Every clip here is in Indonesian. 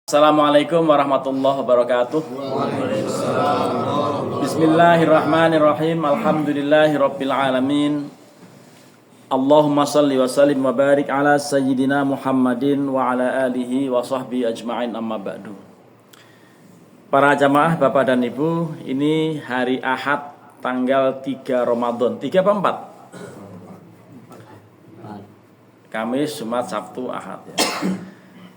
Assalamualaikum warahmatullahi wabarakatuh. Bismillahirrahmanirrahim. Alhamdulillahirabbil alamin. Allahumma shalli wa sallim wa barik ala sayyidina Muhammadin wa ala alihi wa sahbihi ajma'in, amma ba'du. Para jamaah Bapak dan Ibu, ini hari Ahad tanggal 3 Ramadan. 3 apa 4? Kamis, Jumat, Sabtu, Ahad ya.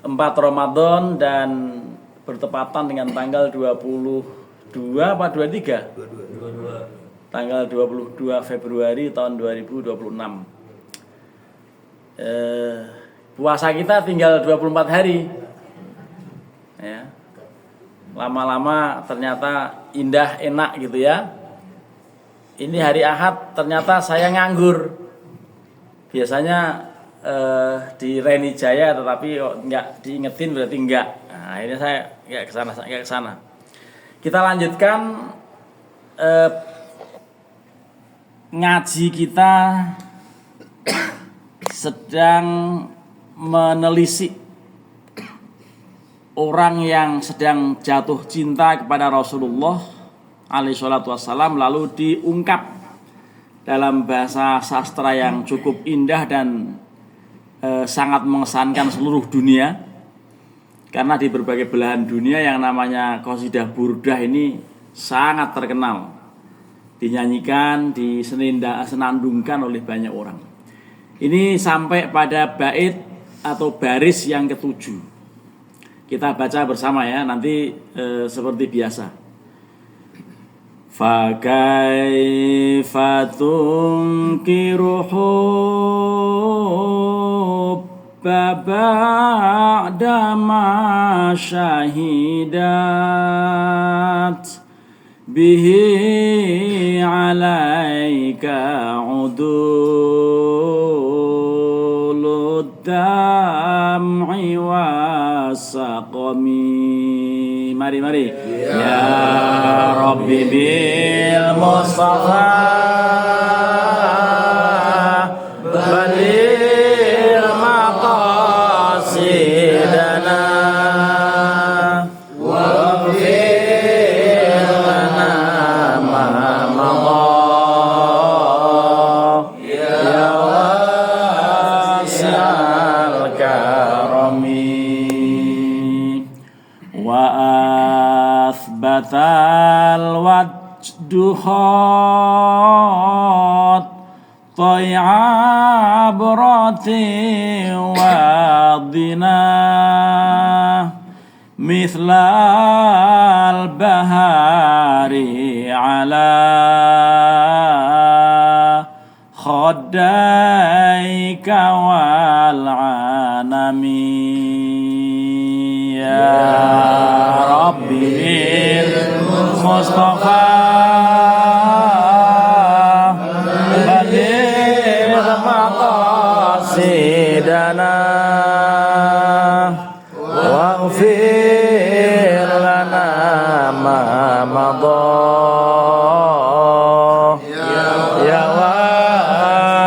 4 Ramadan dan bertepatan dengan tanggal 22 apa 23? 22. Tanggal 22 Februari tahun 2026. Puasa kita tinggal 24 hari. Ya. Lama-lama ternyata indah, enak gitu ya. Ini hari Ahad ternyata saya nganggur. Biasanya di Reni Jaya, tetapi nggak diingetin berarti enggak. Nah, ini saya nggak kesana. Kita lanjutkan ngaji kita sedang menelisik orang yang sedang jatuh cinta kepada Rasulullah alaihi salatu wassalam, lalu diungkap dalam bahasa sastra yang cukup indah dan sangat mengesankan seluruh dunia, karena di berbagai belahan dunia yang namanya qasidah burdah ini sangat terkenal, dinyanyikan, disenandungkan oleh banyak orang. Ini sampai pada bait atau baris yang ke-7. Kita baca bersama ya, nanti seperti biasa. Fa kaifa tunkiruhu ba'da ma syahidat bihi alaika udulud dam'i wasaqami. Mari ya Rabbi bil Mustafa baligh maqasidana waghfir lana ma madha ya wasi'al karami wa athbatal wajduhat طيعبرتي واضنا مثل البهار على خديك والعنم يا ربي بالمصطفى maqasidana waghfir lana ma madha ya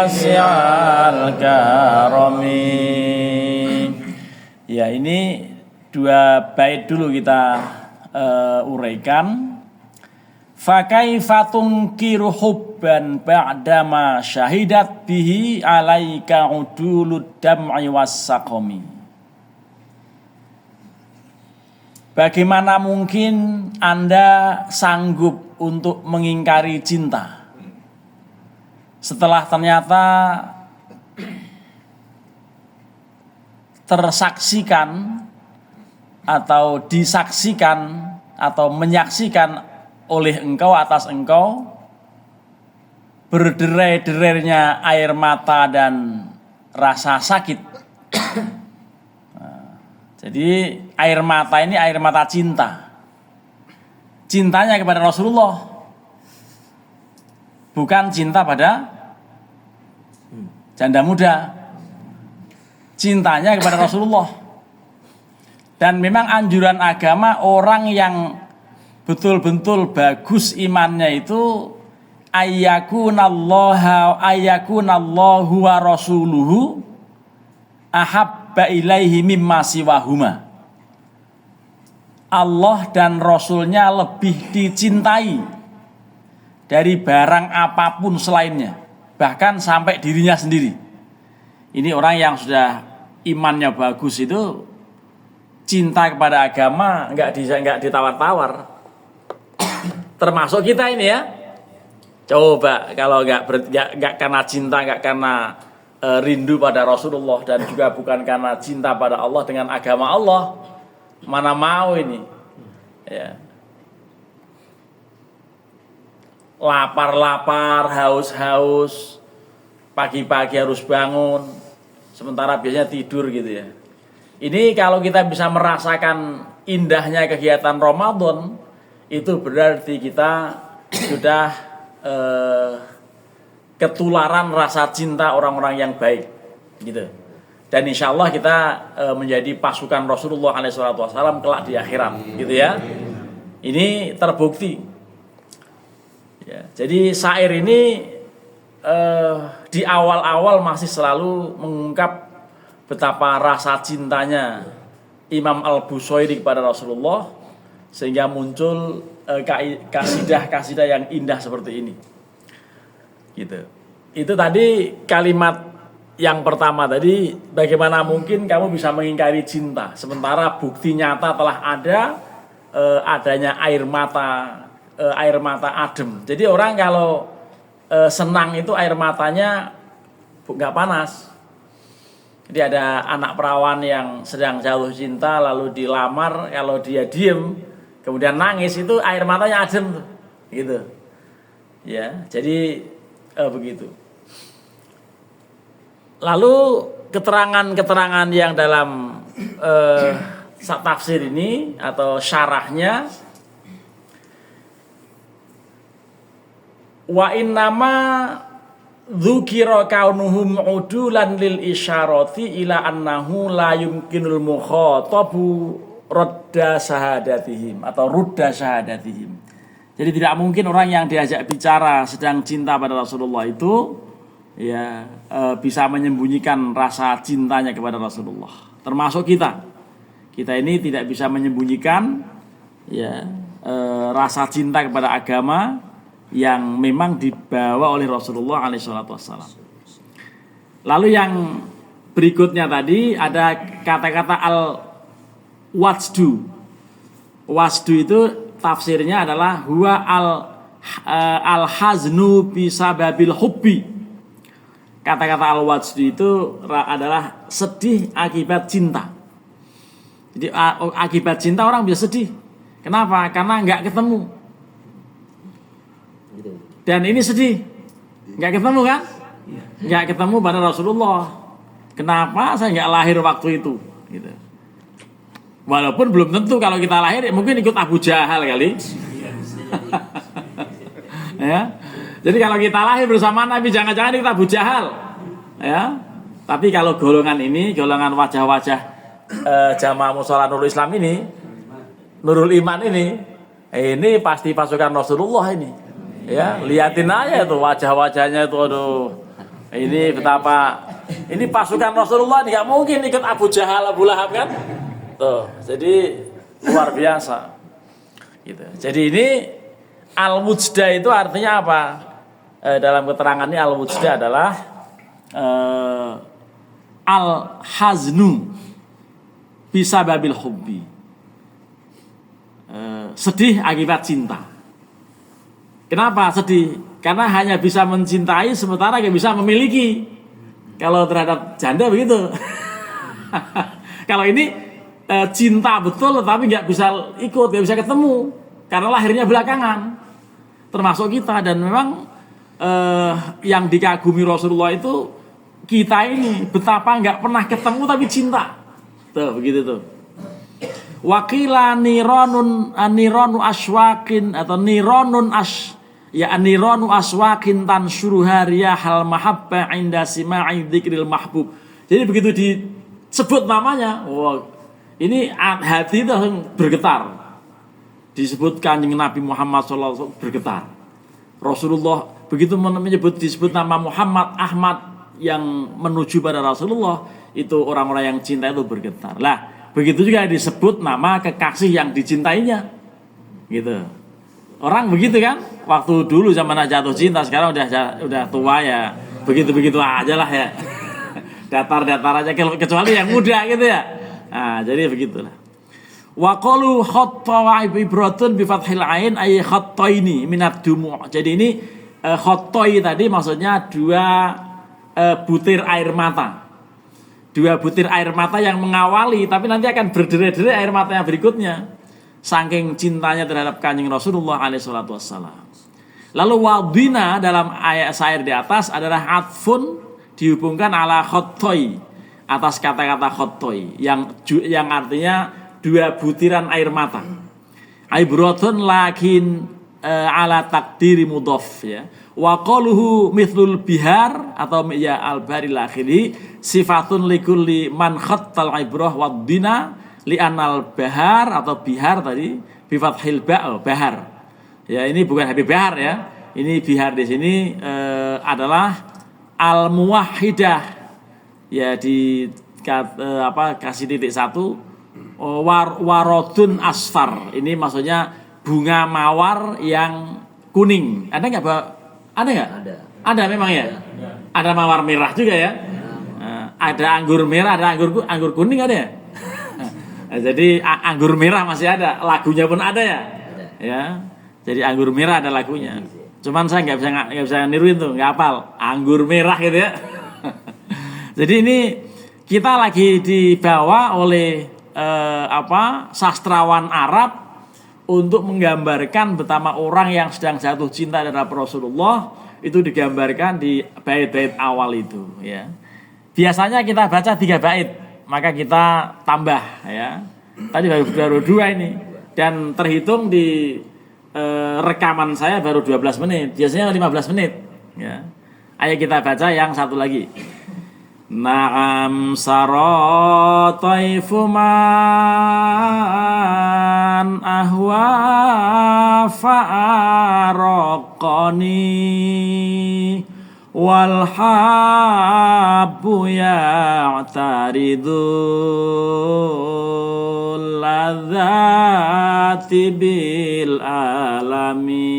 wasi'al karami. Ya, ini 2 bait dulu kita uraikan. Fa kaifa tunkiru hubban ba'dama syahidat bihi alaika udulud dam'i wassaqami. Bagaimana mungkin Anda sanggup untuk mengingkari cinta setelah ternyata tersaksikan atau disaksikan atau menyaksikan oleh engkau, atas engkau berderai-derainya air mata dan rasa sakit. Jadi air mata ini air mata cinta. Cintanya kepada Rasulullah, bukan cinta pada janda muda. Cintanya kepada Rasulullah. Dan memang anjuran agama orang yang betul-betul bagus imannya itu ayyakunallahu wa rasuluhu ahabba ilaihi mimma siwahuma. Allah dan Rasulnya lebih dicintai dari barang apapun selainnya, bahkan sampai dirinya sendiri. Ini orang yang sudah imannya bagus itu cinta kepada agama nggak ditawar-tawar. Termasuk kita ini ya. Coba kalau nggak karena cinta, nggak karena rindu pada Rasulullah, dan juga bukan karena cinta pada Allah dengan agama Allah, mana mau ini ya. Lapar-lapar, haus-haus, pagi-pagi harus bangun, sementara biasanya tidur gitu ya. Ini kalau kita bisa merasakan indahnya kegiatan Ramadan, itu berarti kita sudah ketularan rasa cinta orang-orang yang baik gitu. Dan insya Allah kita menjadi pasukan Rasulullah SAW kelak di akhirat gitu ya. Ini terbukti ya. Jadi syair ini di awal-awal masih selalu mengungkap betapa rasa cintanya Imam Al-Busayri kepada Rasulullah, sehingga muncul kasidah-kasidah yang indah seperti ini. Gitu. Itu tadi kalimat yang pertama tadi, bagaimana mungkin kamu bisa mengingkari cinta sementara bukti nyata telah ada adanya air mata adem. Jadi orang kalau senang itu air matanya nggak panas. Jadi ada anak perawan yang sedang jatuh cinta lalu dilamar, kalau dia diem kemudian nangis itu air matanya adem tuh, gitu. Ya, jadi begitu. Lalu keterangan-keterangan yang dalam tafsir ini atau syarahnya, wa innama dzukira kaunuhum udulan lil isyarati ila annahu la yumkinul mukhatabu rudda syahadatihim atau rudda syahadatihim. Jadi tidak mungkin orang yang diajak bicara sedang cinta pada Rasulullah itu ya bisa menyembunyikan rasa cintanya kepada Rasulullah. Termasuk kita. Kita ini tidak bisa menyembunyikan ya rasa cinta kepada agama yang memang dibawa oleh Rasulullah SAW. Lalu yang berikutnya tadi ada kata-kata al-wajdu. Wajdu itu tafsirnya adalah huwa al-haznu bisababil hubbi. Kata-kata al-wajdu itu adalah sedih akibat cinta. Jadi akibat cinta orang bisa sedih. Kenapa? Karena nggak ketemu. Dan ini sedih, nggak ketemu kan? Nggak ketemu pada Rasulullah. Kenapa saya nggak lahir waktu itu? Gitu. Walaupun belum tentu kalau kita lahir, mungkin ikut Abu Jahal kali. Ya. Jadi kalau kita lahir bersama Nabi, jangan-jangan ikut Abu Jahal. Ya. Tapi kalau golongan ini, golongan wajah-wajah jamaah mushola Nurul Islam ini, Nurul Iman ini pasti pasukan Rasulullah ini. Ya, liatin aja tuh wajah-wajahnya itu, aduh. Ini betapa ini pasukan Rasulullah nih, nggak mungkin ikut Abu Jahal, Abu Lahab kan? Tuh, jadi luar biasa. Gitu. Jadi ini al-wujda itu artinya apa? Dalam keterangan ini al-wujda adalah al-haznu bisababil hubbi. Sedih akibat cinta. Kenapa sedih? Karena hanya bisa mencintai sementara gak bisa memiliki. Kalau terhadap janda begitu. Kalau ini cinta betul tapi gak bisa ikut, gak bisa ketemu. Karena lahirnya belakangan. Termasuk kita. Dan memang yang dikagumi Rasulullah itu kita ini betapa gak pernah ketemu tapi cinta. Tuh begitu tuh. Wakila nironu aswakin atau nironu aswakin tansyuru hariyahal mahabbah inda sima'i dzikril mahbub. Jadi begitu disebut namanya, wow, ini hati itu bergetar. Disebut Kanjeng Nabi Muhammad SAW bergetar. Rasulullah begitu disebut nama Muhammad Ahmad yang menuju pada Rasulullah, itu orang-orang yang cinta itu bergetar. Lah, begitu juga disebut nama kekasih yang dicintainya. Gitu. Orang begitu kan? Waktu dulu zaman jatuh cinta, sekarang udah tua ya. Begitu-begitu aja lah ya. Datar-datar aja kecuali yang muda gitu ya. Nah, jadi begitulah. Wa qalu khatta wa ibratun bi fathil ain ay khattaini minad dumu'. Jadi ini khattai tadi maksudnya dua butir air mata. Dua butir air mata yang mengawali tapi nanti akan berderai-derai air mata yang berikutnya. Saking cintanya terhadap Kanjeng Rasulullah alaihi salatu wassalam. Lalu wadina dalam ayat syair di atas adalah atfun dihubungkan ala khattai atas kata-kata khattai yang artinya dua butiran air mata. Ibratun lakin ala takdiri mudhaf ya. Wa qaluhu mithlul bihar atau ya al-baril akhiri sifatun likulli man khattal ibrah wadina li anal bahar atau bihar tadi bi fathil ba bahar. Ya ini bukan Habib Bahar ya. Ini bihar di sini adalah al-muwahhidah. Ya di kasih titik satu warodun asfar. Ini maksudnya bunga mawar yang kuning. Ada nggak? Ada nggak? Ada memang ya. Ada mawar merah juga ya. Ada anggur merah, ada anggur kuning ada ya. Jadi anggur merah masih ada, lagunya pun ada ya. Ya. Jadi anggur merah ada lagunya. Cuman saya nggak bisa niruin tuh, nggak hafal. Anggur merah gitu ya. Jadi ini kita lagi dibawa oleh sastrawan Arab untuk menggambarkan betapa orang yang sedang jatuh cinta terhadap Rasulullah itu digambarkan di bait-bait awal itu ya. Biasanya kita baca 3 bait, maka kita tambah ya. Tadi baru 2 ini dan terhitung di rekaman saya baru 12 menit. Biasanya 15 menit ya. Ayo kita baca yang satu lagi. Na'am sara taifu man ahwa fa'araqani wal habbu ya'taridul ladzati bil alami.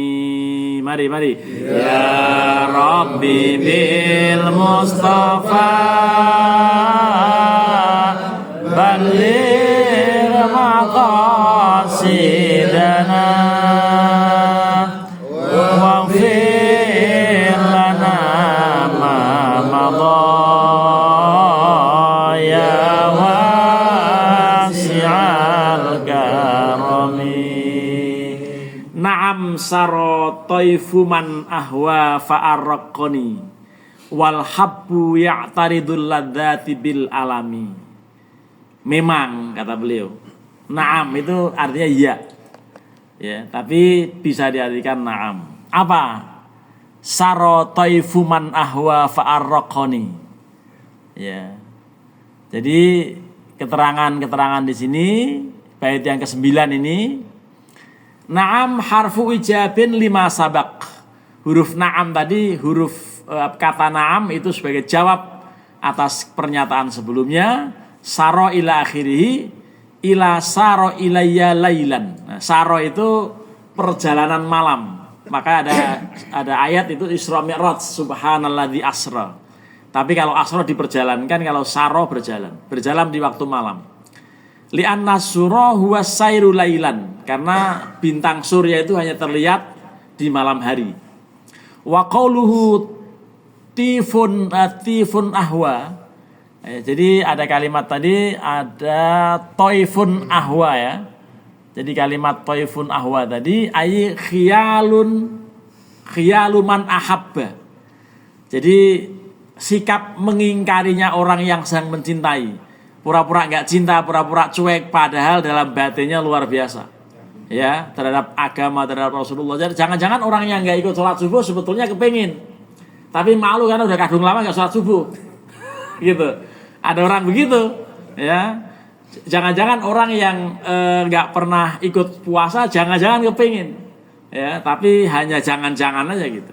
Mari ya Rabbi bil Mustafa balligh maqasidana waghfir lana ma madha ya wasi'al karami. Na'am saro taifu man ahwa fa'arraqani wal habbu ya'taridul ladzati bil alami. Memang kata beliau, na'am itu artinya iya. Ya, tapi bisa diartikan na'am. Apa? Saro taifu man ahwa fa'arraqani. Ya. Jadi keterangan-keterangan di sini bait yang ke-9 ini na'am harfu ijabin lima sabak. Huruf na'am tadi, huruf kata na'am itu sebagai jawab atas pernyataan sebelumnya. Saro ila akhirih ila saro ilayya lailan. Nah, saro itu perjalanan malam. Maka ada ayat itu Isra Mi'raj subhanalladzi asra. Tapi kalau asra diperjalankan, kalau saro berjalan di waktu malam. Li'anna surah huwa sayru lailan, karena bintang surya itu hanya terlihat di malam hari. Wa qauluhu tifun ahwa. Jadi ada kalimat tadi ada toifun ahwa ya. Jadi kalimat toifun ahwa tadi ay khiyaluman ahabba. Jadi sikap mengingkarinya orang yang sedang mencintai. Pura-pura nggak cinta, pura-pura cuek, padahal dalam batinnya luar biasa. Ya, terhadap agama, terhadap Rasulullah. Jadi jangan-jangan orang yang nggak ikut sholat subuh sebetulnya kepengin, tapi malu karena udah kadung lama nggak sholat subuh, gitu. Ada orang begitu, ya. Jangan-jangan orang yang nggak pernah ikut puasa, jangan-jangan kepengin, ya. Tapi hanya jangan-jangan aja gitu.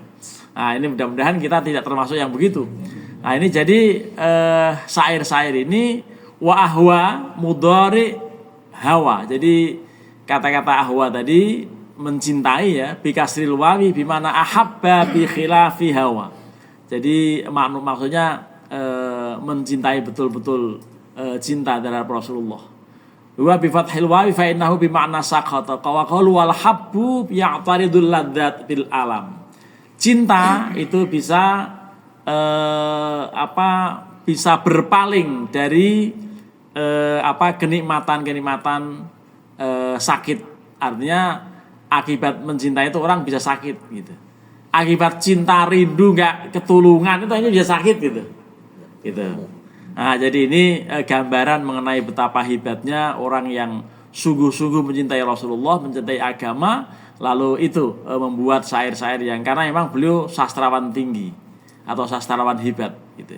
Nah ini mudah-mudahan kita tidak termasuk yang begitu. Nah ini jadi syair-syair ini Wa ahwa mudhari hawa. Jadi kata-kata ahwa tadi mencintai ya, bi kasril wawi bi mana ahabba bi khilafi hawa. Jadi maksudnya mencintai betul-betul cinta terhadap Rasulullah. Wa bi fathil wawi fa innahu bi ma'na sakhata. Wa qalu wal habbu ya'taridul ladzat bil alam. Cinta itu bisa bisa berpaling dari kenikmatan sakit. Artinya akibat mencintai itu orang bisa sakit gitu. Akibat cinta rindu nggak ketulungan itu hanya bisa sakit gitu. Nah, jadi ini gambaran mengenai betapa hebatnya orang yang sungguh-sungguh mencintai Rasulullah, mencintai agama, lalu itu membuat syair-syair yang karena memang beliau sastrawan tinggi atau sastrawan hebat gitu.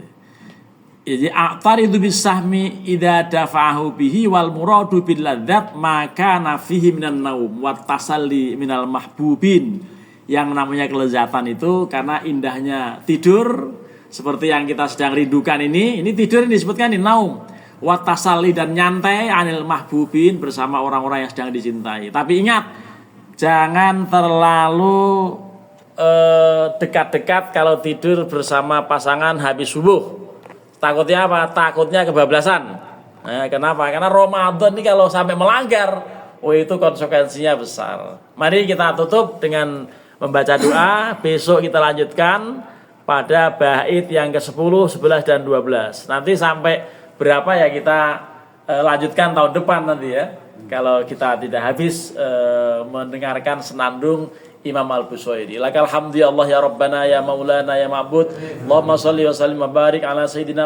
Jadi a'taridu bisahmi idza dafa'ahu bihi wal muradu bil ladzat maka nafihi minan naum wat tasalli minal mahbubin. Yang namanya kelezatan itu karena indahnya tidur seperti yang kita sedang rindukan ini tidur ini disebutkan di naum wat tasalli dan nyantai anil mahbubin bersama orang-orang yang sedang dicintai. Tapi ingat jangan terlalu dekat-dekat kalau tidur bersama pasangan habis subuh. Takutnya apa? Takutnya kebablasan. Nah, kenapa? Karena Ramadan ini kalau sampai melanggar, itu konsekuensinya besar. Mari kita tutup dengan membaca doa. Besok kita lanjutkan pada bait yang ke-10, 11 dan 12. Nanti sampai berapa ya kita lanjutkan tahun depan nanti ya. Kalau kita tidak habis mendengarkan senandung Imam Al-Busayri. Lakal hamdi Allah ya Rabbana ya Maulana ya Ma'bud. Allahumma sholli wa sallim wa barik ala sayyidina